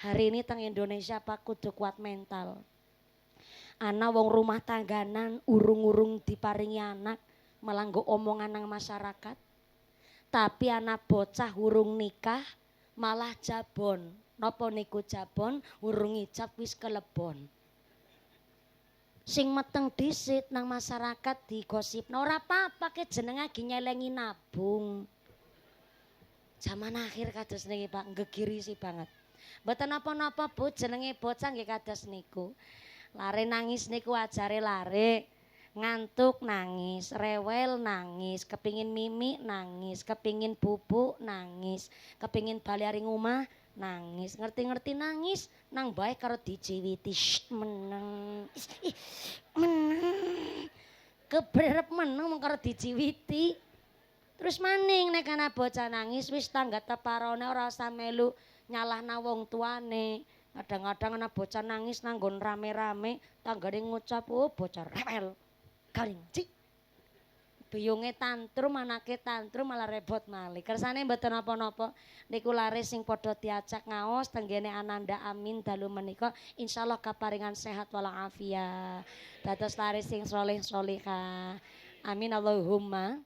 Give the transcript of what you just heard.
Hari ini teng Indonesia Pak kudu kuat mental. Ana wong rumah tangganan urung-urung diparingi anak malah nggo omongan nang masyarakat. Tapi anak bocah urung nikah malah jabon. Napa niku jabon urung ijab wis kelebon. Sing meteng dhisit nang masyarakat digosipna ora apa-apa ke jeneng lagi nyelengi nabung. Zaman akhir kados niki Pak nggegirisi banget. Mboten napa-napa Bu jenenge bocah nggih kados niku. Lare nangis niku ajare lare. Ngantuk nangis, rewel nangis, kepingin mimi nangis, kepingin bubuk nangis, kepingin bali ring omah nangis, ngerti-ngerti nangis, nang bae karo dijiwiti meneng. Meneng. Kebrep meneng mung karo dijiwiti. Terus maning nek ana bocah nangis wis tangga teparone ora usah melu nyalahna wong tuane. Kadang-kadang ana bocah nangis nanggon rame-rame, tanggane ngucap, "Oh, bocah rewel." Garingci. Biyunge tantrum, anake tantrum malah repot malih. Kersane mboten napa-napa. Niku laris sing padha diajak ngaos tenggene Ananda Amin dalu menika insyaallah kaparingan sehat walafiat. Dados laris sing saleh salihah. Amin Allahumma.